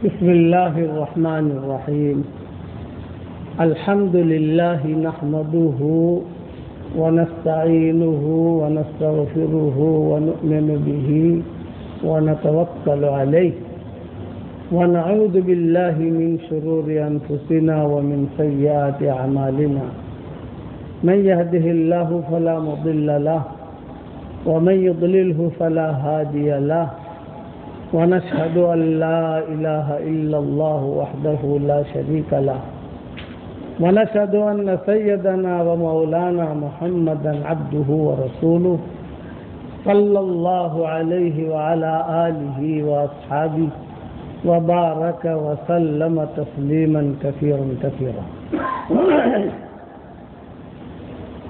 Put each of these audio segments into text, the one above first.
بسم الله الرحمن الرحيم. الحمد لله نحمده ونستعينه ونستغفره ونؤمن به ونتوكل عليه ونعوذ بالله من شرور أنفسنا ومن سيئات أعمالنا. من يهده الله فلا مضل له ومن يضلله فلا هادي له ونشهد أن لا إله إلا الله وحده لا شريك له ونشهد أن سيدنا ومولانا محمدا عبده ورسوله صلى الله عليه وعلى آله وأصحابه وبارك وسلم تسليما كثيرا كثيرا.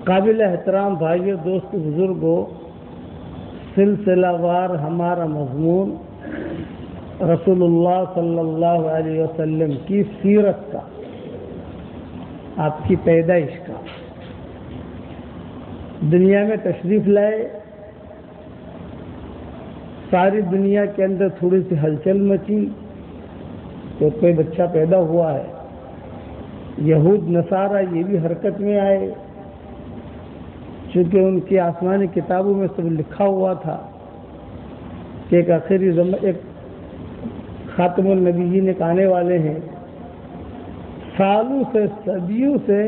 قابل احترام بھائیو، دوست، بزرگوں، سلسلہ وار ہمارا مضمون رسول اللہ صلی اللہ علیہ وسلم کی سیرت کا، آپ کی پیدائش کا. دنیا میں تشریف لائے، ساری دنیا کے اندر تھوڑی سی ہلچل مچی تو کوئی بچہ پیدا ہوا ہے. یہود نصارہ یہ بھی حرکت میں آئے، چونکہ ان کی آسمانی کتابوں میں سب لکھا ہوا تھا کہ ایک آخری ایک خاتم النبیین ایک آنے والے ہیں. سالوں سے، صدیوں سے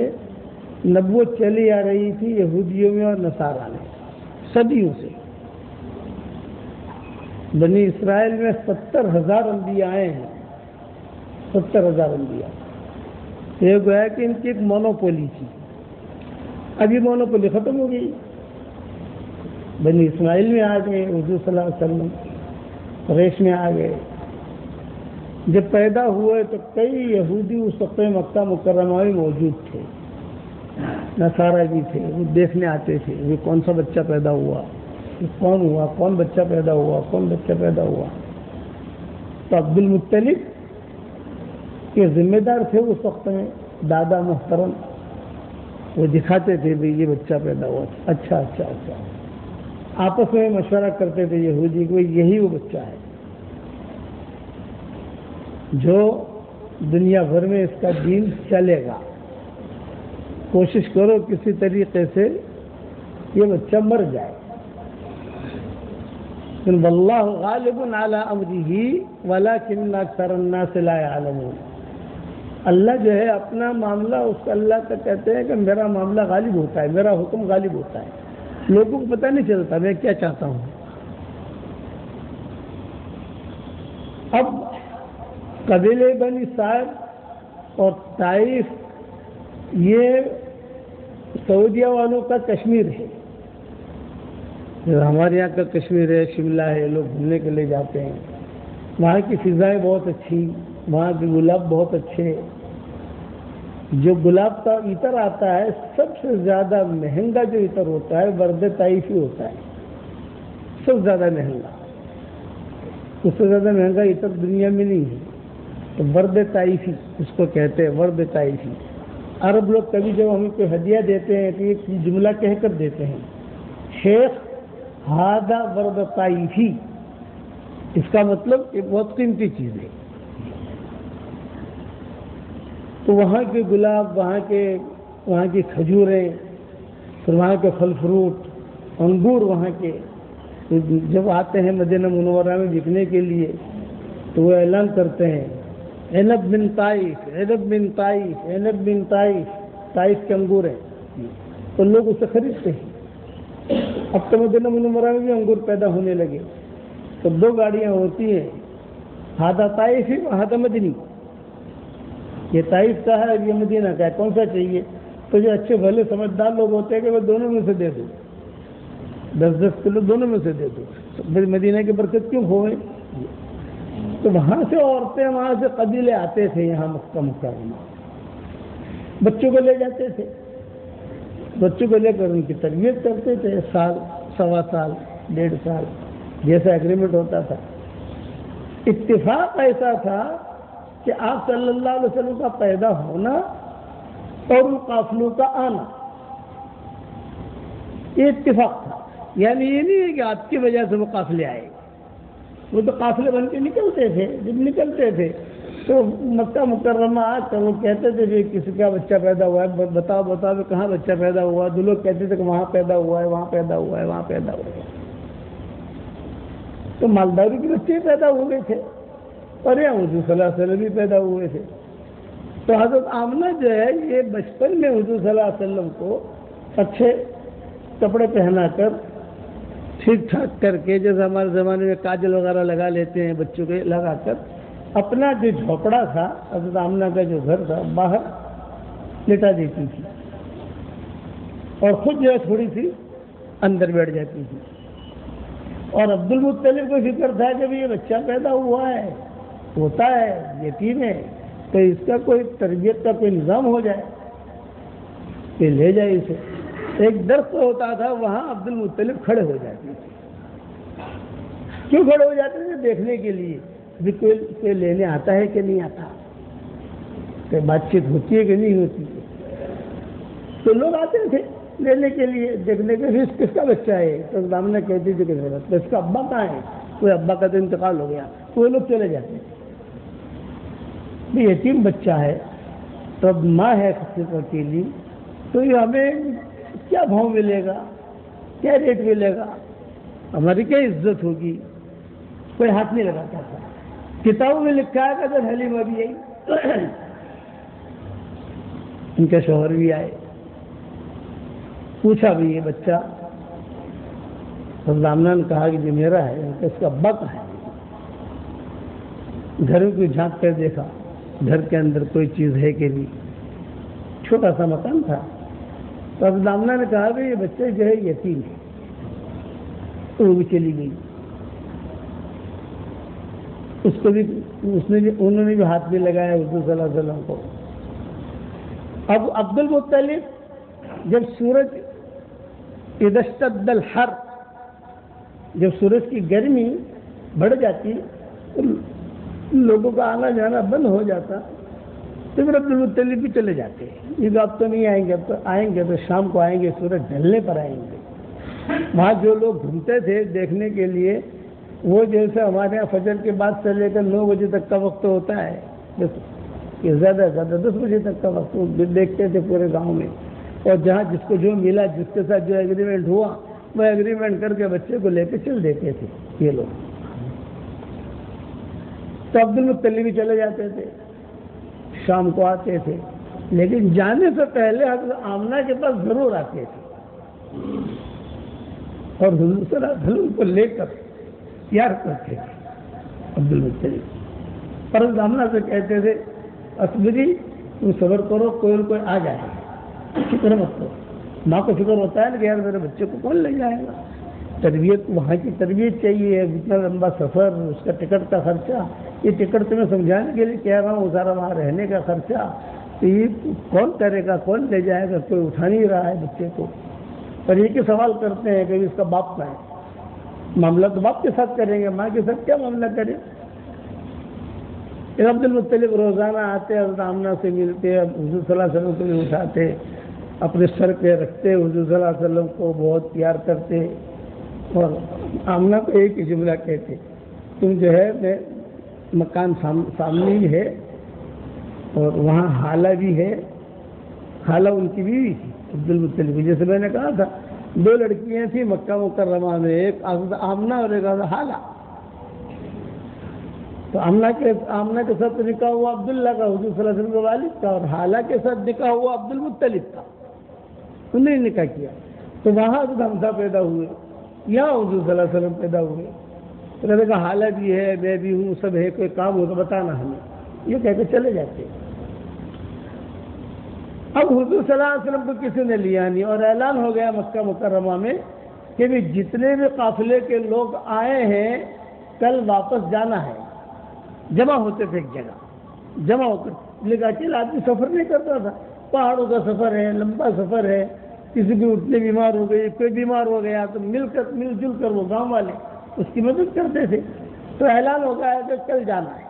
نبوت چلی آ رہی تھی یہودیوں میں اور نصارہ میں، صدیوں سے. بنی اسرائیل میں 70,000 انبیاء آئے ہیں، 70,000 انبیاء. یہ گویا کہ ان کی ایک مونوپولی تھی. ابھی مونوپولی ختم ہو گئی. بنی اسماعیل میں آ گئے، حضور صلی اللہ علیہ وسلم قریش میں آ گئے. جب پیدا ہوئے تو کئی یہودی اس وقت مکہ مکرمہ میں موجود تھے، نصارہ بھی تھے. وہ دیکھنے آتے تھے یہ کون سا بچہ پیدا ہوا، یہ کون ہوا، کون بچہ پیدا ہوا، کون بچہ پیدا ہوا. تو عبد المطلب کے ذمہ دار تھے اس وقت میں، دادا محترم. وہ دکھاتے تھے بھئی یہ بچہ پیدا ہوا. اچھا اچھا اچھا. آپس میں مشورہ کرتے تھے یہودی کو، یہی وہ بچہ ہے جو دنیا بھر میں اس کا دین چلے گا. کوشش کرو کسی طریقے سے یہ بچہ مر جائے. واللہ غالب علی امرہ ولکن اکثر الناس لا یعلمون. اللہ جو ہے اپنا معاملہ اس کا اللہ کا کہتے ہیں کہ میرا معاملہ غالب ہوتا ہے، میرا حکم غالب ہوتا ہے. لوگوں کو پتہ نہیں چلتا میں کیا چاہتا ہوں. اب قبیلے بنی سعد اور طائف یہ سعودیہ والوں کا کشمیر ہے. ہمارے یہاں کا کشمیر ہے، شملہ ہے، لوگ گھومنے کے لیے جاتے ہیں. وہاں کی فضائیں بہت اچھی، وہاں کے گلاب بہت اچھے. جو گلاب کا عطر آتا ہے سب سے زیادہ مہنگا جو عطر ہوتا ہے ورد طائفی ہوتا ہے، سب سے زیادہ مہنگا. اس سے زیادہ مہنگا عطر دنیا میں نہیں ہے. تو ورد طائفی اس کو کہتے ہیں، ورد طائفی. عرب لوگ کبھی جب ہمیں کوئی ہدیہ دیتے ہیں تو ایک جملہ کہہ کر دیتے ہیں، شیخ ہادہ ورد طائفی. اس کا مطلب یہ بہت قیمتی چیز ہے. تو وہاں کے گلاب، وہاں کی کھجوریں، پھر وہاں کے پھل فروٹ، انگور وہاں کے جب آتے ہیں مدینہ منورہ میں بکنے کے لیے تو وہ اعلان کرتے ہیں عنب بن طائف، عنب بن طائف، عنب بن طائف. طائف کے انگور ہیں تو لوگ اسے خریدتے ہیں. اب تو مدینہ منورہ میں بھی انگور پیدا ہونے لگے تو 2 گاڑیاں ہوتی ہیں، ہادہ طائفی اور ہادہ مدنی. یہ طائف کا ہے، یہ مدینہ کا ہے، کون سا چاہیے؟ تو جو اچھے بھلے سمجھدار لوگ ہوتے ہیں کہ وہ دونوں میں سے دے دو، 10-10 کلو دونوں میں سے دے دو. تو پھر مدینہ کی برکت کیوں کھوئے؟ تو وہاں سے عورتیں، وہاں سے قبیلے آتے تھے یہاں مکہ مکرمہ. بچوں کو لے جاتے تھے، بچوں کو لے کر ان کی تربیت کرتے تھے. 1 سال، 1.25 سال، 1.5 سال جیسا ایگریمنٹ ہوتا تھا. اتفاق ایسا تھا کہ آپ صلی اللہ علیہ وسلم کا پیدا ہونا اور ان قافلوں کا آنا یہ اتفاق تھا. یعنی یہ نہیں ہے کہ آپ کی وجہ سے وہ قافلے آئے. وہ تو قافلے بن کے نکلتے تھے، جب نکلتے تھے تو مکہ مکرمہ آ کر وہ کہتے تھے کہ کسی کا بچہ پیدا ہوا ہے، بتاؤ کہ کہاں بچہ پیدا ہوا ہے؟ تو لوگ کہتے تھے کہ وہاں پیدا ہوا ہے، وہاں پیدا ہوا ہے، وہاں پیدا ہوا ہے۔ تو مالداری کے بچے پیدا ہوئے تھے اور یہاں حضور صلی اللہ علیہ وسلم بھی پیدا ہوئے تھے۔ تو حضرت آمنہ جو ہے یہ بچپن میں حضور صلی اللہ علیہ وسلم کو اچھے کپڑے پہنا کر ٹھیک ٹھاک کر کے، جیسے ہمارے زمانے میں کاجل وغیرہ لگا لیتے ہیں بچوں کے، لگا کر اپنا جو جھوپڑا تھا حضرت آمنہ کا جو گھر تھا باہر لٹا دیتی تھی اور خود جو ہے تھوڑی سی اندر بیٹھ جاتی تھی۔ اور عبد المطلب کو فکر تھا کہ یہ بچہ پیدا ہوا ہے، ہوتا ہے، یتیم ہے، تو اس کا کوئی تربیت کا کوئی نظام ہو جائے کہ لے جائے اسے۔ ایک درخت ہوتا تھا وہاں عبد المطلب کھڑے ہو جاتے تھے۔ کیوں کھڑے ہو جاتے تھے؟ دیکھنے کے لیے بھی کوئی لینے آتا ہے کہ نہیں آتا، کہ بات چیت ہوتی ہے کہ نہیں ہوتی ہے۔ تو لوگ آتے تھے لینے کے لیے، دیکھنے کے لیے کس کا بچہ ہے، تو دامنہ کہتی تھی کہ اس کا ابا کہاں ہے، کوئی ابا کا تو انتقال ہو گیا، تو وہ لوگ چلے جاتے تھے۔ یتیم بچہ ہے تو اب ماں ہے اکیلی، تو یہ ہمیں کیا بھاؤ ملے گا، کیا ریٹ ملے گا، ہماری کیا عزت ہوگی، کوئی ہاتھ نہیں لگاتا تھا۔ کتابوں میں لکھا ہے کہ حضرت حلیمہ بھی آئی، ان کے شوہر بھی آئے، پوچھا بھی یہ بچہ، حضرت آمنہ نے کہا کہ جو میرا ہے اس کا ابا کہاں ہے۔ گھر میں کوئی جھانک کر دیکھا، گھر کے اندر کوئی چیز ہے کہ نہیں، چھوٹا سا مکان تھا۔ تو حضرت آمنہ نے کہا کہ یہ بچہ جو ہے یتیم ہے، تو وہ بھی چلی گئی۔ انہوں نے بھی ہاتھ بھی لگایا حضور صلی اللہ علیہ وسلم کو۔ اب عبد المطلب جب سورج اذا اشتد الحر، جب سورج کی گرمی بڑھ جاتی تو لوگوں کا آنا جانا بند ہو جاتا، تو پھر عبد المطلب بھی چلے جاتے، یہ اب تو نہیں آئیں گے، اب تو آئیں گے تو شام کو آئیں گے، سورج ڈھلنے پر آئیں گے۔ وہاں جو لوگ گھومتے تھے دیکھنے کے لیے، وہ جیسے ہمارے یہاں فجر کے بعد سے لے کر 9 بجے تک کا وقت ہوتا ہے، کہ زیادہ سے زیادہ 10 بجے تک کا وقت دیکھتے تھے پورے گاؤں میں، اور جہاں جس کو جو ملا، جس کے ساتھ جو ایگریمنٹ ہوا، وہ ایگریمنٹ کر کے بچے کو لے کے چل دیتے تھے یہ لوگ۔ تو عبد المطلب بھی چلے جاتے تھے، شام کو آتے تھے، لیکن جانے سے پہلے حضرت آمنہ کے پاس ضرور آتے تھے اور حضور صلی اللہ علیہ وسلم کو لے کر پیار کرتے تھے عبد المطلب۔ پر حضرت آمنہ سے کہتے تھے اصبری، تم صبر کرو، کوئی کوئی آ جائے گا، فکر مت کرو۔ ماں کو فکر ہوتا ہے نا کہ یار میرے بچے کو کون لے جائے گا، تربیت وہاں کی تربیت چاہیے، اتنا لمبا سفر، اس کا ٹکٹ کا خرچہ، یہ ٹکٹ تمہیں سمجھانے کے لیے کہہ رہا ہوں، سارا وہاں رہنے کا خرچہ، تو یہ کون کرے گا، کون لے جائے گا، کوئی اٹھا نہیں رہا ہے بچے کو۔ پر یہ کہ سوال کرتے ہیں کہ اس کا باپ کا ہے، معاملہ تو باپ کے ساتھ کریں گے، ماں کے ساتھ کیا معاملہ کریں۔ عبد المطلب روزانہ آتے، حضرت آمنہ سے ملتے، حضور صلی اللہ علیہ وسلم کو بھی اٹھاتے، اپنے سر پہ رکھتے، حضور صلی اللہ علیہ وسلم کو بہت پیار کرتے، اور آمنہ کو ایک ہی جملہ کہتے، تم جو ہے میں مکان سامنے ہی ہے، اور وہاں حالہ بھی ہے، حالہ ان کی بیوی تھی عبد المطلب، جیسے میں نے کہا تھا 2 لڑکیاں تھیں مکہ مکرمہ میں، ایک حضرت آمنہ اور ایک حضرت حالہ۔ تو آمنہ کے ساتھ نکاح ہوا عبداللہ کا، حضور صلی اللہ علیہ وسلم کے والد کا، اور حالہ کے ساتھ نکاح ہوا عبد المطلب کا، انہیں نکاح کیا۔ تو وہاں حضرت حمزہ پیدا ہوئے، یہاں حضور صلی اللہ علیہ وسلم پیدا ہوئے۔ تو نے کہا حالہ بھی ہے، میں بھی ہوں، سب ہے، کوئی کام ہو تو بتانا ہمیں، یہ کہہ کے چلے جاتے۔ اب حضور صلی اللہ علیہ وسلم کو کسی نے لیا نہیں، اور اعلان ہو گیا مکہ مکرمہ میں کہ بھی جتنے بھی قافلے کے لوگ آئے ہیں کل واپس جانا ہے۔ جمع ہوتے تھے ایک جگہ، جمع ہو کر، لیکن اکیلا آدمی سفر نہیں کرتا تھا، پہاڑوں کا سفر ہے، لمبا سفر ہے، کسی بھی اٹھنے بیمار ہو گئی، کوئی بیمار ہو گیا تو مل جل کر وہ گاؤں والے اس کی مدد کرتے تھے۔ تو اعلان ہو گیا کہ کل جانا ہے۔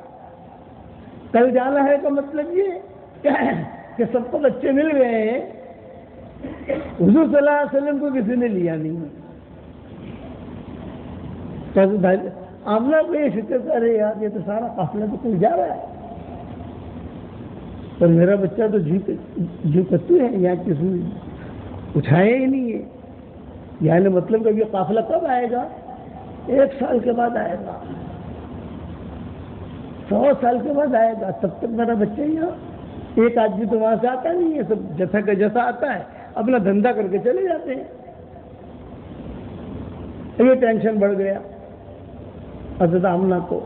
کل جانا ہے کا مطلب یہ کہ سب کو بچے مل گئے ہیں، حضور صلی اللہ علیہ وسلم کو کسی نے لیا نہیں۔ آمنہ کو یہ فکر کر رہے یار یہ تو سارا قافلہ تو کل جا رہا ہے پر میرا بچہ تو جو کتو ہے یہاں کسی نے اٹھایا ہی نہیں ہے. یعنی مطلب کہ یہ قافلہ کب آئے گا؟ 1 سال کے بعد آئے گا, 100 سال کے بعد آئے گا. تب تک میرا بچہ یہاں. ایک آدمی تو وہاں سے آتا نہیں ہے, سب جیسا کا جیسا آتا ہے اپنا دھندا کر کے چلے جاتے ہیں. یہ ٹینشن بڑھ گیا. حضرت آمنہ کو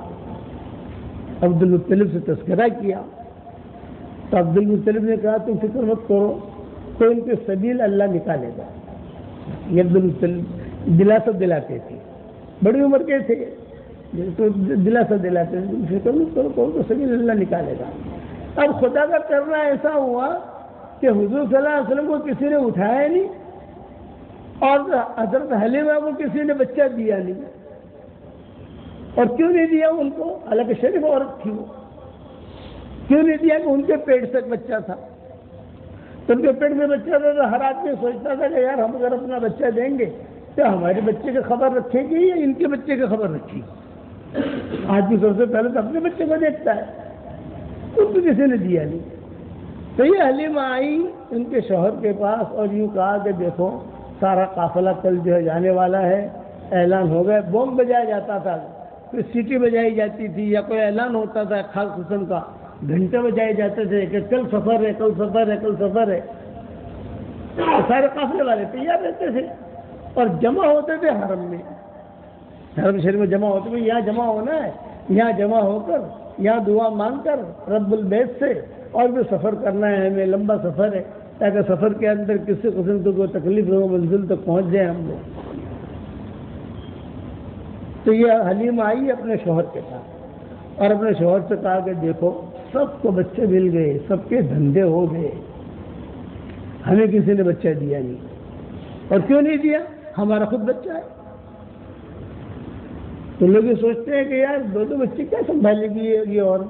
عبد المطلب سے تذکرہ کیا تو عبد المطلب نے کہا تم فکر مت کرو, تو ان کے سبیل اللہ نکالے گا. یہ عبد المطلب دلاسا دلاتے تھے, بڑی عمر کے تھے تو دلاسا دلاتے تھے, فکر مت کرو تو سبیل اللہ نکالے گا. اب خدا کا کرنا ایسا ہوا کہ حضور صلی اللہ علیہ وسلم کو کسی نے اٹھایا نہیں اور حضرت حلیمہ کو کسی نے بچہ دیا نہیں. اور کیوں نہیں دیا ان کو؟ حالانکہ شریف عورت تھی وہ. کیوں نہیں دیا کہ ان کے پیٹ سے بچہ تھا. تو ان کے پیٹ میں بچہ تھا تو ہر آدمی سوچتا تھا کہ یار ہم اگر اپنا بچہ دیں گے تو ہمارے بچے کی خبر رکھے گی یا ان کے بچے کی خبر رکھے گی. آدمی سب سے پہلے تو اپنے بچے کو دیکھتا ہے. ان کو کسی نے دیا نہیں. تو یہ حلیمہ آئی ان کے شوہر کے پاس اور یوں کہا کہ دیکھو سارا قافلہ کل جو ہے جانے والا ہے, اعلان ہو گیا. بوم بجایا جاتا تھا, پھر سیٹی بجائی جاتی تھی یا کوئی اعلان ہوتا تھا خاص قسم کا, گھنٹے بجائے جاتے تھے کہ کل سفر ہے, کل سفر ہے, کل سفر ہے. تو سارے قافلے والے تیار رہتے تھے اور جمع ہوتے تھے حرم میں. حرم شریف میں جمع ہوتے تھے. یہاں جمع ہونا ہے, یہاں جمع ہو کر یہاں دعا مانگ کر رب البیت سے اور بھی سفر کرنا ہے. ہمیں لمبا سفر ہے تاکہ سفر کے اندر کسی قسم کی کوئی تکلیف ہو, منزل تک پہنچ جائیں ہم لوگ. تو یہ حلیمہ آئی اپنے شوہر کے ساتھ اور اپنے شوہر سے کہا کہ دیکھو سب کو بچے مل گئے, سب کے دھندے ہو گئے, ہمیں کسی نے بچہ دیا نہیں. اور کیوں نہیں دیا؟ ہمارا خود بچہ ہے. تو لوگ یہ سوچتے ہیں کہ یار دو بچے کیا سنبھالے گی یہ اور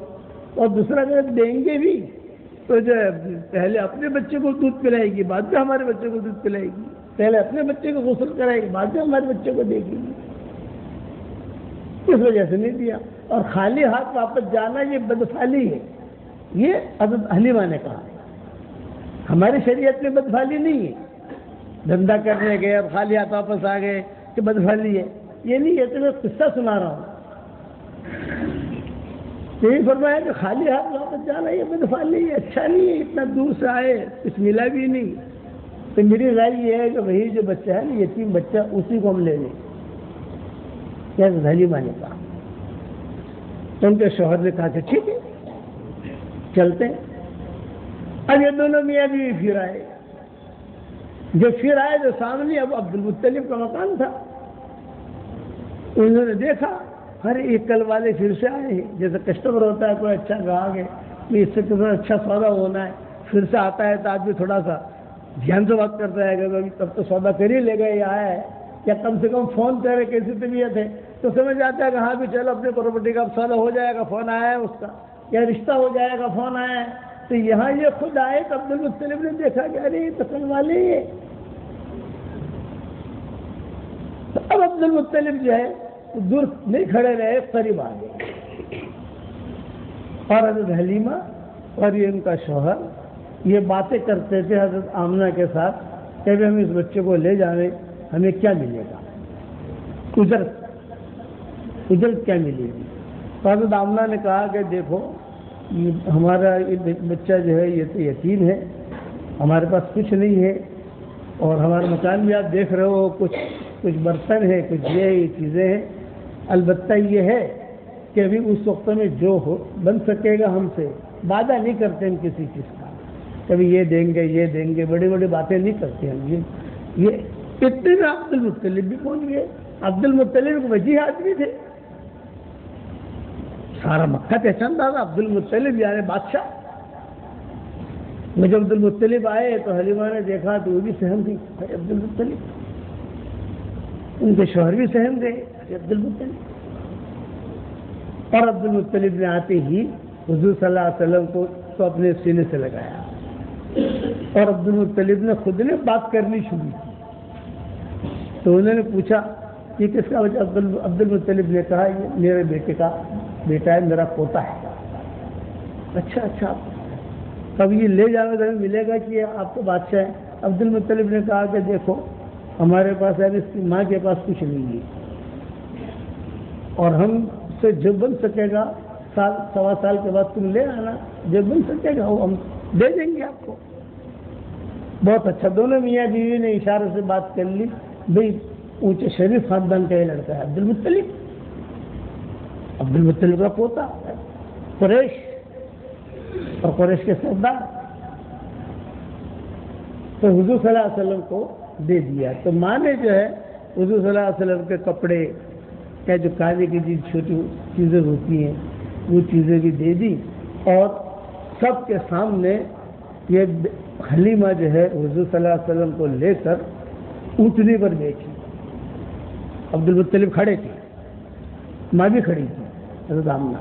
دوسرا اگر دیں گے بھی تو جو پہلے اپنے بچے کو دودھ پلائے گی, بعد میں ہمارے بچے کو دودھ پلائے گی. پہلے اپنے بچے کو غسل کرائے گی, بعد میں ہمارے بچے کو دے گی. اس وجہ سے نہیں دیا. اور خالی ہاتھ واپس جانا یہ بدفعلی ہے. یہ حضرت حلیمہ نے کہا. ہماری شریعت میں بدفعلی نہیں ہے. دھندا کرنے گئے اور خالی ہاتھ واپس آ گئے کہ بدفعلی ہے, یہ نہیں ہے. تو میں قصہ سنا رہا ہوں. یہی فرمایا کہ خالی ہاتھ واپس جانا یہ بدفعلی ہے, اچھا نہیں ہے. اتنا دور سے آئے, کچھ ملا بھی نہیں. تو میری رائے یہ ہے کہ وہی جو بچہ ہے نا یتیم بچہ, اسی کو ہم لے لیں. حضرت حلیمہ نے کہا. تو ان کے شوہر نے کہا کہ ٹھیک ہے چلتے ہیں. اب یہ دونوں میاں بیوی پھر آئے. جب پھر آئے تو سامنے اب عبد المطلب کا مکان تھا. انہوں نے دیکھا ہر ایک کل والے پھر سے آئے ہیں. جیسے کسٹمر ہوتا ہے کوئی اچھا گاہک ہے, اس سے کتنا اچھا سودا ہونا ہے, پھر سے آتا ہے تو آدمی تھوڑا سا دھیان سے بات کرتا ہے کہ تب تو سودا کر ہی لے گا یہ آیا ہے, یا کم سے کم فون کرے کیسی طبیعت ہے تو سمجھ آتا ہے کہ ہاں بھی چلو اپنے پراپرٹی کا سودا ہو جائے گا, فون آیا ہے اس کا, یا رشتہ ہو جائے گا, فون آیا ہے. تو یہاں یہ خود آئے تو عبد المطلب نے دیکھا کہ ارے یہ تو کل والے ہی ہے. تو اب عبد المطلب جو ہے دور نہیں کھڑے رہے, قریب آ گئے. اور حضرت حلیمہ اور یہ ان کا شوہر یہ باتیں کرتے تھے حضرت آمنہ کے ساتھ کہ ہم اس بچے کو لے جائیں, ہمیں کیا ملے گا, اجرت کیا ملے گی. تو حضرت آمنہ نے کہا کہ دیکھو ہمارا بچہ جو ہے یہ تو یتیم ہے, ہمارے پاس کچھ نہیں ہے, اور ہمارا مکان بھی آپ دیکھ رہے ہو, کچھ برتن ہے, کچھ یہ چیزیں ہیں. البتہ یہ ہے کہ ابھی اس وقت میں جو ہو بن سکے گا ہم سے, وعدہ نہیں کرتے ہم کسی چیز کا, کبھی یہ دیں گے یہ دیں گے, بڑی بڑی باتیں نہیں کرتے ہم. یہ اتنے میں عبد المطلب بھی پہنچ گئے. عبد المطلب وجیح آدمی تھے, سارا مکہ پہچانتا تھا عبد المطلب یعنی بادشاہ. جب عبد المطلب آئے تو حلیمہ نے دیکھا تو وہ بھی سہم تھی, عبد المطلب. ان کے شوہر بھی سہم گئے, عبد المطلب. اور عبد المطلب نے آتے ہی حضور صلی اللہ علیہ وسلم کو تو اپنے سینے سے لگایا, اور عبد المطلب نے خود نے بات کرنی شروع کی. تو انہوں نے پوچھا یہ کس کا بچہ؟ عبد المطلب نے کہا یہ میرے بیٹے کا بیٹا ہے، میرا پوتا ہے۔ اچھا تب یہ لے جانے میں ملے گا کہ یہ آپ کو بادشاہ ہے؟ عبد المطلب نے کہا کہ دیکھو ہمارے پاس ہے، اس کی ماں کے پاس کچھ نہیں ہے، اور ہم سے جو بن سکے گا سال سوا سال کے بعد تم لے آنا، جو بن سکے گا وہ ہم دے دیں گے آپ کو۔ بہت اچھا، دونوں میاں بیوی نے اشارے سے بات کر لی، بھئی اونچے شریف خاندان کا یہ لڑکا ہے عبد المطلب کا پوتا، قریش اور قریش کے سردار، تو حضور صلی اللہ علیہ وسلم کو دے دیا۔ تو ماں نے جو ہے حضور صلی اللہ علیہ وسلم کے کپڑے یا جو کھانے کی چھوٹی چیزیں ہوتی ہیں وہ چیزیں بھی دے دی، اور سب کے سامنے یہ حلیمہ جو ہے حضور صلی اللہ علیہ وسلم کو لے کر اونٹنی پر بیٹھی۔ عبد المطلب کھڑے تھے، ماں بھی کھڑی تھی حضرت آمنہ،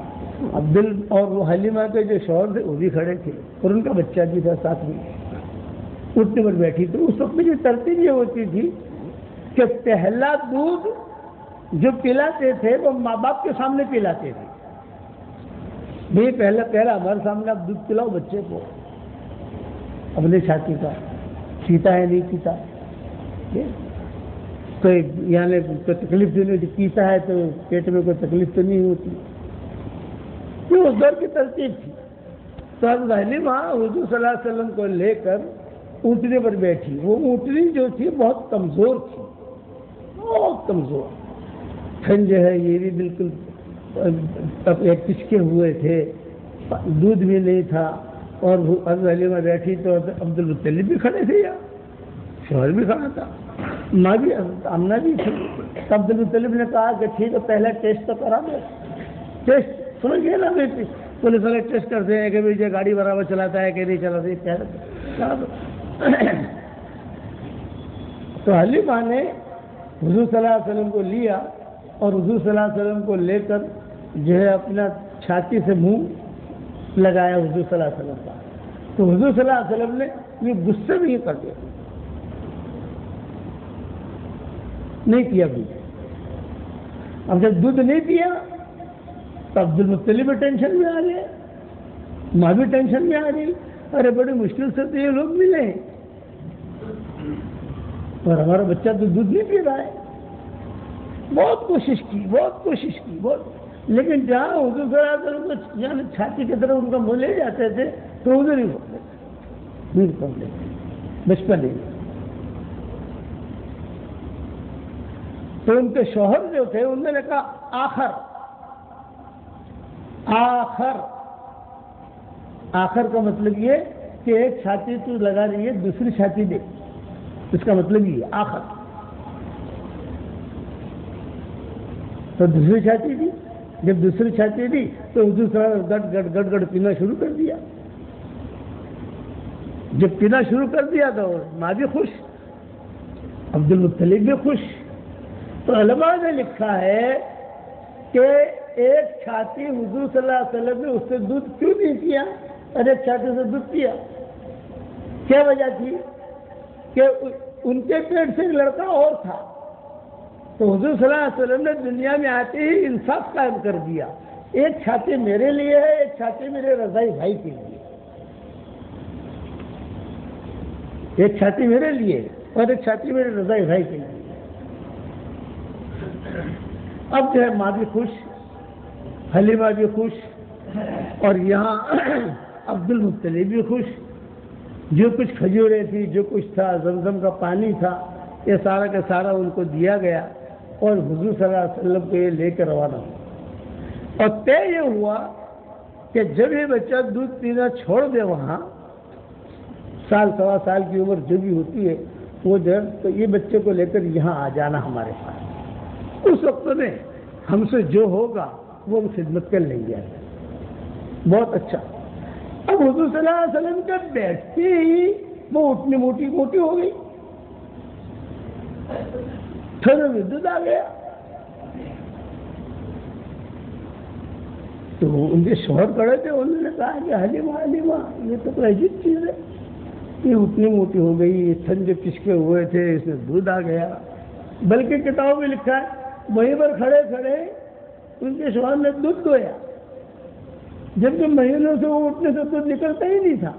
اور وہ حلیمہ کے جو شوہر تھے وہ بھی کھڑے تھے، اور ان کا بچہ بھی تھا ساتھ میں، اونٹنی پر بیٹھی۔ تو اس وقت میں جو ترتیب یہ ہوتی تھی کہ پہلا دودھ جو پلاتے تھے وہ ماں باپ کے سامنے پلاتے تھے، بھائی پہلا ہمارے سامنے آپ دودھ پلاؤ بچے کو اپنے چھاتی کا، پیتا ہے نہیں پیتا، کوئی یعنی کوئی تکلیف جو نہیں پیتا ہے تو پیٹ میں کوئی تکلیف تو نہیں ہوتی، یہ اس دور کی ترتیب تھی۔ تو حضرت حلیمہ حضور صلی اللہ علیہ وسلم کو لے کر اونٹنے پر بیٹھی۔ وہ اونٹنی جو تھی بہت کمزور تھی، بہت کمزور، تھن جو ہے یہ بھی بالکل پچکے ہوئے تھے، دودھ بھی نہیں تھا، اور حضرت حلیمہ بیٹھی تو عبد المطلب بھی کھڑے تھے، یا شوہر بھی کھڑا تھا، ماں بھی آمنہ بھی تھی۔ عبد المطلب نے کہا کہ ٹھیک ہے پہلا ٹیسٹ تو کرا دو، ٹیسٹ سمجھ گئے نا، پولیس والے ٹیسٹ کرتے ہیں کہ بھائی یہ گاڑی برابر چلاتا ہے کہ نہیں چلاتا، تو حلیمہ نے حضور صلی اللہ علیہ وسلم کو لیا، اور حضور صلی اللہ علیہ وسلم کو لے کر جو ہے اپنا چھاتی سے منہ لگایا حضور صلی اللہ علیہ وسلم کا۔ تو حضور صلی اللہ علیہ وسلم نے یہ غصے میں یہ کر دیا، نہیں پیا دودھ۔ اب جب دودھ نہیں پیا تو عبد المطلب بھی ٹینشن میں آ گئے، ماں بھی ٹینشن میں آ گئی، ارے بڑی مشکل سے تو یہ لوگ ملے اور ہمارا بچہ تو دودھ نہیں پی رہا ہے۔ بہت کوشش کی، لیکن جہاں حضور صلی اللہ علیہ وسلم کو یعنی چھاتی کی طرف ان کا منہ لے جاتے تھے تو ادھر ہی پڑھ لیتے بچپن ہی۔ تو ان کے شوہر جو تھے انہوں نے کہا آخر کا مطلب یہ کہ ایک چھاتی تو لگا رہی ہے دوسری چھاتی دے، اس کا مطلب یہ آخر۔ تو دوسری چھاتی دی، جب دوسری چھاتی دی تو حضور صلی اللہ علیہ وسلم گڑ گڑ پینا شروع کر دیا۔ جب پینا شروع کر دیا تو ماں بھی خوش، عبد المطلب بھی خوش۔ تو علماء نے لکھا ہے کہ ایک چھاتی حضور صلی اللہ علیہ وسلم نے اس سے دودھ کیوں نہیں پیا اور ایک چھاتی سے دودھ پیا؟ کیا وجہ تھی کہ ان کے پیٹ سے ایک لڑکا اور تھا، تو حضور صلی اللہ علیہ وسلم نے دنیا میں آتے ہی انصاف قائم کر دیا، ایک چھاتی میرے لیے ہے، ایک چھاتی میرے رضائی بھائی کے لیے، ایک چھاتی میرے لیے اور ایک چھاتی میرے رضائی بھائی کے لیے۔ اب جو ہے ماں بھی خوش، حلیمہ بھی خوش، اور یہاں عبد المطلب بھی خوش۔ جو کچھ کھجوریں تھی، جو کچھ تھا، زمزم کا پانی تھا، یہ سارا کا سارا ان کو دیا گیا، اور حضور صلی اللہ علیہ وسلم کو یہ لے کے روانہ ہوا۔ اور طے یہ ہوا کہ جب یہ بچہ دودھ پینا چھوڑ دے، وہاں سال سوا سال کی عمر جو بھی ہوتی ہے وہ جب، تو یہ بچے کو لے کر یہاں آ جانا ہمارے پاس، اس وقت میں ہم سے جو ہوگا وہ ہم خدمت کر لیں گے۔ بہت اچھا۔ اب حضور صلی اللہ علیہ وسلم کے بیٹھتے ہی وہ اتنی موٹی ہو گئی، تھوڑا ودت آ گیا، تو ان کے شوہر کھڑے تھے، انہوں نے کہا کہ حلیمہ یہ تو کوئی عجیب چیز ہے، یہ اتنی موٹی ہو گئی، یہ تھن جو پچکے ہوئے تھے اس میں دودھ آ گیا۔ بلکہ کتابوں میں لکھا ہے وہیں پر کھڑے کھڑے ان کے شوہر نے دودھ دویا، جبکہ مہینوں سے وہ اٹھنے سے دودھ نکلتا ہی نہیں تھا۔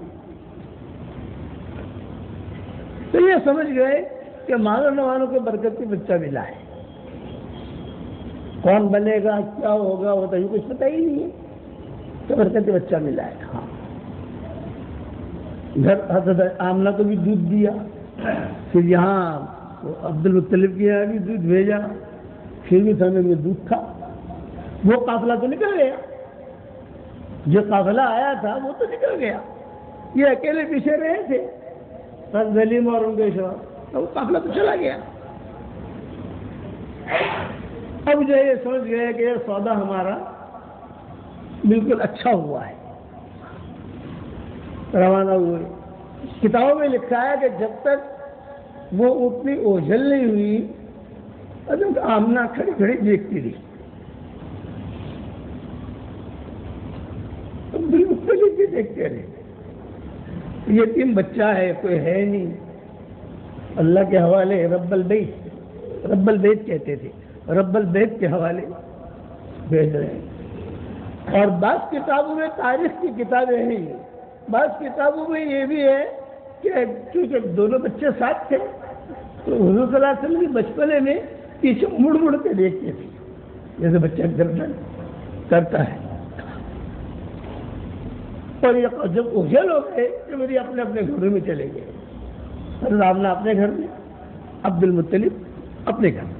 تو یہ سمجھ گئے کہ مانو نہ مانو کے برکتی بچہ ملا ہے۔ کون بنے گا، کیا ہوگا، وہ تو کچھ پتہ ہی نہیں ہے، تو برکتی بچہ ملا ہے۔ ہاں، گھر حضرت آمنہ کو بھی دودھ دیا، پھر یہاں عبد المطلب کے یہاں بھی دودھ بھیجا، پھر بھی سمے میں دودھ تھا۔ وہ قافلہ تو نکل گیا، جو قافلہ آیا تھا وہ تو نکل گیا، یہ اکیلے پیچھے رہے تھے سلیم اور ان کے شوہر، تو وہ قافلہ تو چلا گیا۔ اب جو یہ سمجھ گئے کہ یہ سودا ہمارا بالکل اچھا ہوا ہے، روانہ ہوئے۔ کتابوں میں لکھا ہے کہ جب تک وہ اتنی اوجھل نہیں ہوئی، حضرت آمنہ کھڑی کھڑی دیکھتی رہی، بالکل بھی دیکھتے رہے۔ یتیم بچہ ہے، کوئی ہے نہیں، اللہ کے حوالے رب البیت کہتے تھے، رب البیت کے حوالے بھیج رہے ہیں۔ اور بعض کتابوں میں تاریخ کی کتابیں ہیں، بعض کتابوں میں یہ بھی ہے کہ چونکہ دونوں بچے ساتھ تھے تو حضور صلی اللہ علیہ وسلم کی بچپنے میں پیچھے مڑ مڑ کے دیکھتے تھے، جیسے بچہ گردن کرتا ہے۔ اور یہ جب اوجھل ہو گئے کہ میری اپنے اپنے گھروں میں چلے گئے، حضرت آمنہ اپنے گھر میں، عبد المطلب اپنے گھر میں۔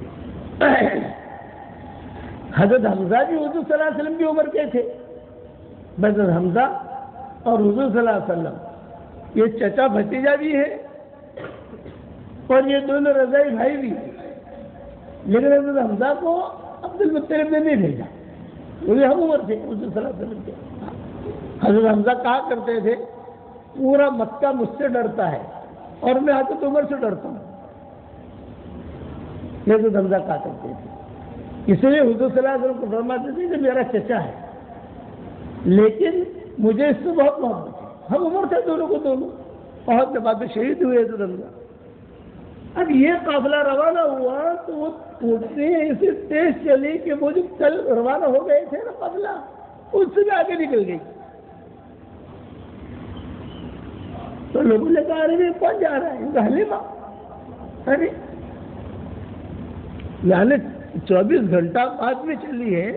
حضرت حمزہ بھی حضور صلی اللہ علیہ وسلم کی عمر کے تھے۔ حضرت حمزہ اور حضور صلی اللہ علیہ وسلم یہ چچا بھتیجا بھی ہے، اور یہ دونوں رضائی بھائی بھی ہیں، لیکن حضرت حمزہ کو عبد المطلب نے نہیں بھیجا، وہ ہم عمر تھے حضور صلی اللہ علیہ وسلم کے۔ حضرت حمزہ کہا کرتے تھے پورا مکہ مجھ سے ڈرتا ہے اور میں حضرت عمر سے ڈرتا ہوں، یہ حضرت حمزہ کہا کرتے تھے۔ اس لیے حضور صلی اللہ علیہ وسلم کو فرماتے تھے کہ میرا چچا ہے، لیکن مجھے اس سے بہت محبت ہے، ہم عمر تھے دونوں کو دونوں، بہت بعد شہید ہوئے حضرت حمزہ۔ اب یہ قافلہ روانہ ہوا تو وہ اٹھتے اسے تیز چلی کہ وہ جو کل روانہ ہو گئے تھے نا قافلہ، اس سے بھی آگے نکل گئی۔ تو لوگوں نے کہا ارے کون جا رہا ہے، حلیمہ، ارے یعنی 24 گھنٹہ بعد میں چلی ہے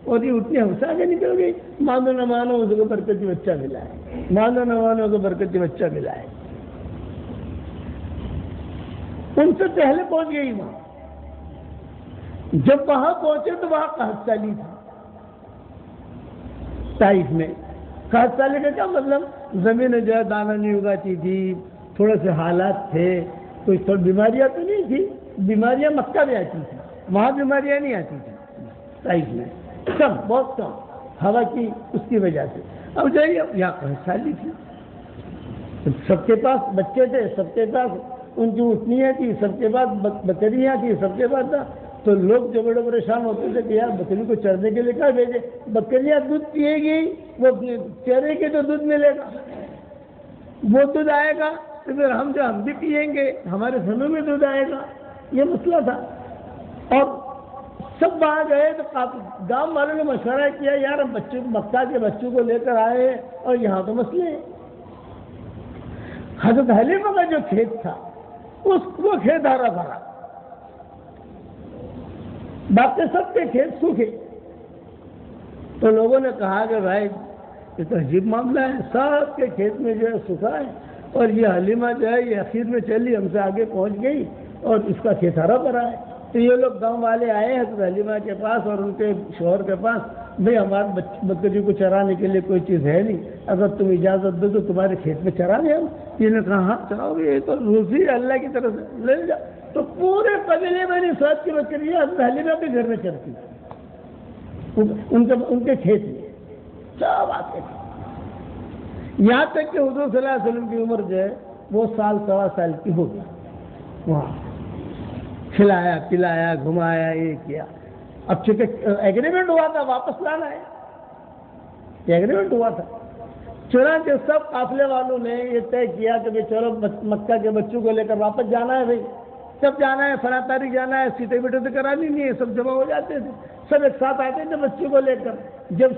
اور یہ اتنی ہم سے آگے نکل گئی۔ مانو نہ مانو اس کو برکتی بچہ ملا ہے، مانو نہ مانو اس کو برکتی بچہ ملا ہے۔ ان سے پہلے پہنچ گئی وہاں۔ جب وہاں پہنچے تو وہاں قحط سالی تھا طائف میں۔ قحط سالی کا کیا مطلب؟ زمین جو ہے دانا نہیں اگاتی تھی، تھوڑے سے حالات تھے، کوئی تھوڑی بیماریاں تو نہیں تھی، بیماریاں مکہ میں آتی تھی، وہاں بیماریاں نہیں آتی تھی طائف میں، کم، بہت کم، ہوا کی اس کی وجہ سے۔ اب جائیے یہاں قحط سالی تھی، سب کے پاس بچے تھے، سب کے پاس ان کی اٹھنیاں تھی، سب کے پاس بکریاں تھی، سب کے پاس تھا۔ تو لوگ جو بڑے پریشان ہوتے تھے کہ یار بکری کو چرنے کے لیے کیا بھیجے، بکریاں دودھ پیے گی، وہ چرے کے تو دودھ ملے گا، وہ دودھ آئے گا تو پھر ہم بھی پیئیں گے، ہمارے سنوں میں دودھ آئے گا، یہ مسئلہ تھا۔ اور سب وہاں گئے تو گاؤں والوں نے مشورہ کیا یار ہم مکہ کے بچوں کو لے کر آئے اور یہاں تو مسئلے ہیں۔ حضرت حلیمہ کا جو کھیت تھا وہ کھیت ہرا بھرا، باقی سب کے کھیت سوکھے۔ تو لوگوں نے کہا کہ بھائی یہ تو عجیب معاملہ ہے، سب کے کھیت میں جو ہے سوکھا ہے اور یہ حلیمہ جو ہے یہ اخیر میں چلی ہم سے آگے پہنچ گئی اور اس کا کھیت ہرا بھرا ہے۔ تو یہ لوگ گاؤں والے آئے ہیں تو حلیمہ کے پاس اور ان کے شوہر کے پاس، بھائی ہمارے بکری کو چرانے کے لیے کوئی چیز ہے نہیں، اگر تم اجازت دو تو تمہارے کھیت میں چرا دیں ہم۔ یہ نے کہا ہاں چراؤ گے، یہ تو روزی اللہ کی طرف سے لے جاؤ۔ تو پورے قبیلے میں نہیں، 7 کی بکریاں حضرت حلیمہ کے گھر میں چرتی ان کے کھیت میں سب آتے تھے، یہاں تک کہ حضور صلی اللہ علیہ وسلم کی عمر جو ہے وہ 1.25 کی ہو گیا۔ وہاں کھلایا پلایا گھمایا یہ کیا۔ اب چونکہ ایگریمنٹ ہوا تھا واپس لانا ہے، ایگریمنٹ ہوا تھا، چنانچہ سب قافلے والوں نے یہ طے کیا کہ چلو مکہ کے بچوں کو لے کر واپس جانا ہے بھائی، تب جانا ہے، فلاں تاریخ جانا ہے، سیٹیں بیٹے تو کرانی نہیں ہے، سب جمع ہو جاتے تھے، سب ایک ساتھ آتے تھے بچوں کو لے کر. جب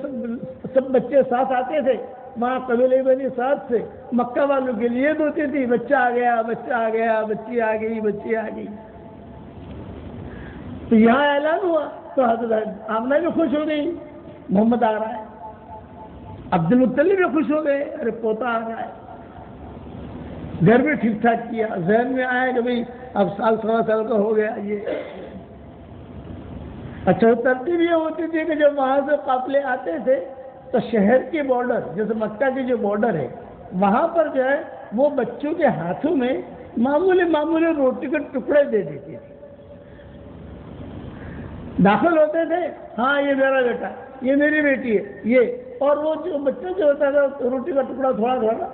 سب بچے ساتھ آتے تھے وہاں قبیلے بنی ساتھ سے مکہ والوں کے لیے ہوتی تھی، بچہ آ گیا، بچہ آ گیا، بچی آ گئی، بچی آ گئی. تو یہاں اعلان ہوا تو حضرت آمنہ بھی خوش ہو گئی، محمد آ رہا ہے. عبد المطلب بھی خوش ہو گئے، ارے پوتا آ رہا ہے. گھر بھی ٹھیک ٹھاک کیا، ذہن میں آیا کہ بھئی اب سال سوا سال کا ہو گیا یہ. اچھا ترتیب یہ ہوتی تھی کہ جب وہاں سے قافلے آتے تھے تو شہر کے بارڈر، جیسے مکہ کے جو بارڈر ہے وہاں پر جو ہے وہ بچوں کے ہاتھوں میں معمولی روٹی کے ٹکڑے دے دیتے تھے. داخل ہوتے تھے، ہاں یہ میرا بیٹا، یہ میری بیٹی ہے یہ، اور وہ جو بچہ جو ہوتا تھا روٹی کا ٹکڑا تھوڑا تھوڑا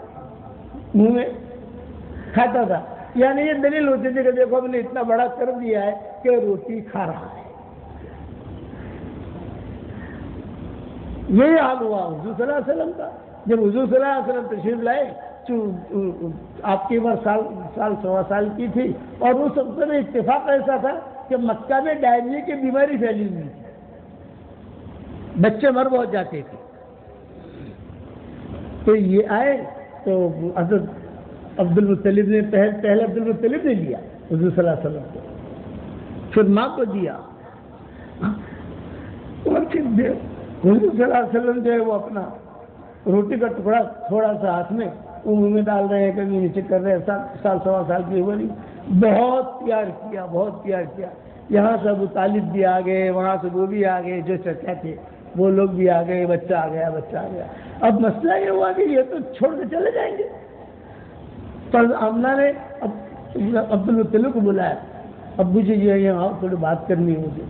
منہ میں کھاتا تھا. یعنی یہ دلیل ہوتی تھی کہ دیکھو ہم نے اتنا بڑا کر دیا ہے کہ روٹی کھا رہا ہے. یہی حال ہوا حضور صلی اللہ علیہ وسلم کا. جب حضور صلی اللہ علیہ وسلم تشریف لائے، آپ کی عمر سال سوا سال کی تھی، اور اس وقت میں اتفاق ایسا تھا کہ مکہ میں ڈائریا کی بیماری پھیلی ہوئی تھی، بچے مر بہت جاتے تھے. تو یہ آئے تو حضرت عبد المطلب نے پہلے عبد المطلب نے لیا حضور صلی اللہ علیہ وسلم کو، پھر ماں کو دیا، اور پھر حضور صلی اللہ علیہ وسلم جو ہے وہ اپنا روٹی کا ٹکڑا تھوڑا سا ہاتھ میں وہ منہ میں ڈال رہے ہیں، کبھی نیچے کر رہے ہیں. سال سوا سال کی عمر، بہت پیار کیا، بہت پیار کیا. یہاں سے ابو طالب بھی آ گئے، وہاں سے وہ بھی آ گئے، جو چچا تھے وہ لوگ بھی آ گئے، بچہ آ گیا، بچہ آ گیا. اب مسئلہ یہ ہوا کہ یہ تو چھوڑ کے چلے جائیں گے. تو آمنہ نے عبد المطلب کو بلایا، ابو جی جو ہے یہاں تھوڑی بات کرنی ہوگی.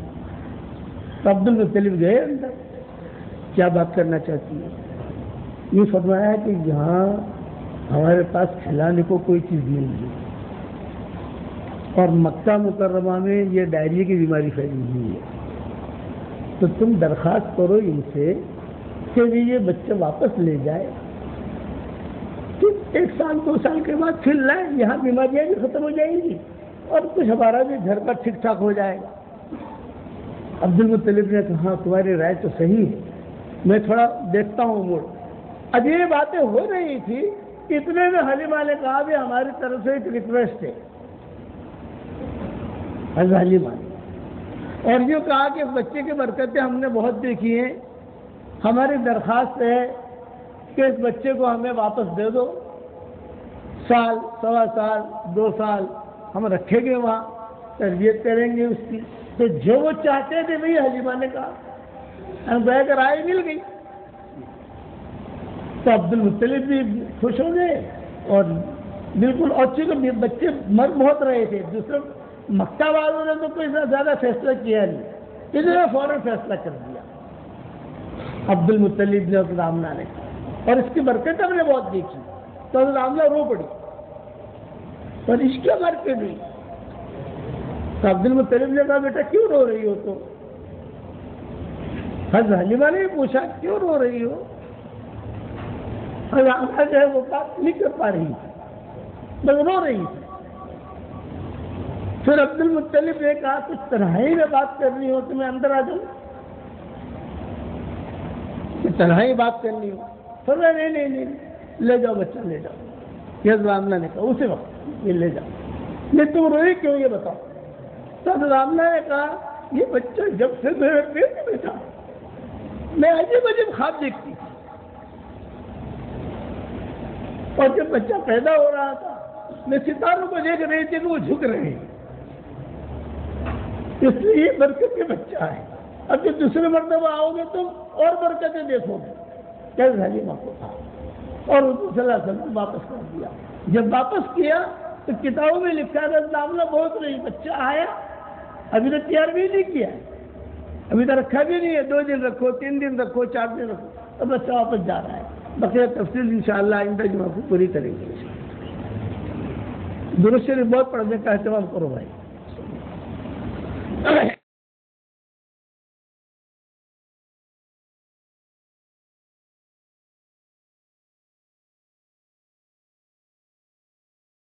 تو عبد المطلب گئے اندر، کیا بات کرنا چاہتی ہے؟ یہ فرمایا کہ یہاں ہمارے پاس کھلانے کو کوئی چیز نہیں ہے، اور مکہ مکرمہ میں یہ ڈائریا کی بیماری پھیلی ہوئی ہے، تو تم درخواست کرو ان سے کہ یہ بچہ واپس لے جائے، پھر 1 سال 2 سال کے بعد پھر لائیں، یہاں بیماریاں بھی ختم ہو جائیں گی اور کچھ ہمارا بھی گھر کا ٹھیک ٹھاک ہو جائے گا. عبد المطلب نے کہا تمہاری رائے تو صحیح ہے، میں تھوڑا دیکھتا ہوں موڑ. اب یہ باتیں ہو رہی تھی، اتنے میں حلیمہ نے کہا بھی ہماری طرف سے ایک ریکویسٹ ہے. حلیمہ نے اور یہ کہا کہ بچے کی برکتیں ہم نے بہت دیکھی ہیں، ہماری درخواست ہے کہ اس بچے کو ہمیں واپس دے دو، سال سوا سال 2 سال ہم رکھیں گے، وہاں تربیت کریں گے اس کی. تو جو وہ چاہتے تھے وہی حلیمہ نے کہا، ہم بہ کر رائے مل گئی. تو عبد المطلب بھی خوش ہو گئے، اور بالکل، اور چونکہ بچے مر بہت رہے تھے، دوسرے مکہ والوں نے تو کوئی زیادہ فیصلہ کیا نہیں، انہوں نے فوراً فیصلہ کر دیا عبد المطلب نے اور آمنہ نے، اور اس کی برکت ہم نے بہت دیکھی. تو حضرت آمنہ رو پڑی اور اس کی برکت ہوئی. تو عبد المطلب نے کہا بیٹا کیوں رو رہی ہو؟ تو حضرت حلیمہ نے پوچھا کیوں رو رہی ہو؟ حضرت آمنہ جو ہے وہ بات نہیں کر پا رہی تھی، بس رو رہی تھی. پھر عبد المطلب نے کہا کچھ تنہائی میں بات کرنی ہو تو میں اندر آ جاؤں، تنہائی بات کرنی ہو. پھر نہیں لے جاؤ بچہ، لے جاؤ. یہ حضرت آمنہ نے کہا اسی وقت یہ لے جاؤ. نہیں تم روئی کیوں یہ بتاؤ. تو حضرت آمنہ نے کہا یہ بچہ جب سے میرے پیٹ میں تھا میں عجیب عجیب خواب دیکھتی تھی، اور جب بچہ پیدا ہو رہا تھا میں ستاروں کو دیکھ رہی تھی کہ وہ جھک رہے ہیں، اس لیے یہ برکت کے بچہ ہے. اب جب دوسرے مرتبہ آؤ گے تم اور برکتیں دیکھو گے. کیسے حلیمہ کو تھا، اور حضور صلی اللہ علیہ وسلم واپس کر دیا. جب واپس کیا تو کتابوں میں لکھا تھا معاملہ بہت نہیں، بچہ آیا ابھی تو تیار بھی نہیں کیا ہے، ابھی تو رکھا بھی نہیں ہے. 2 دن رکھو، 3 دن رکھو، 4 دن رکھو، اب بچہ واپس جا رہا ہے. بقیہ تفصیل انشاءاللہ آئندہ جمعہ کو پوری کریں گے. درود شریف بہت پڑھنے کا اہتمام کرو بھائی.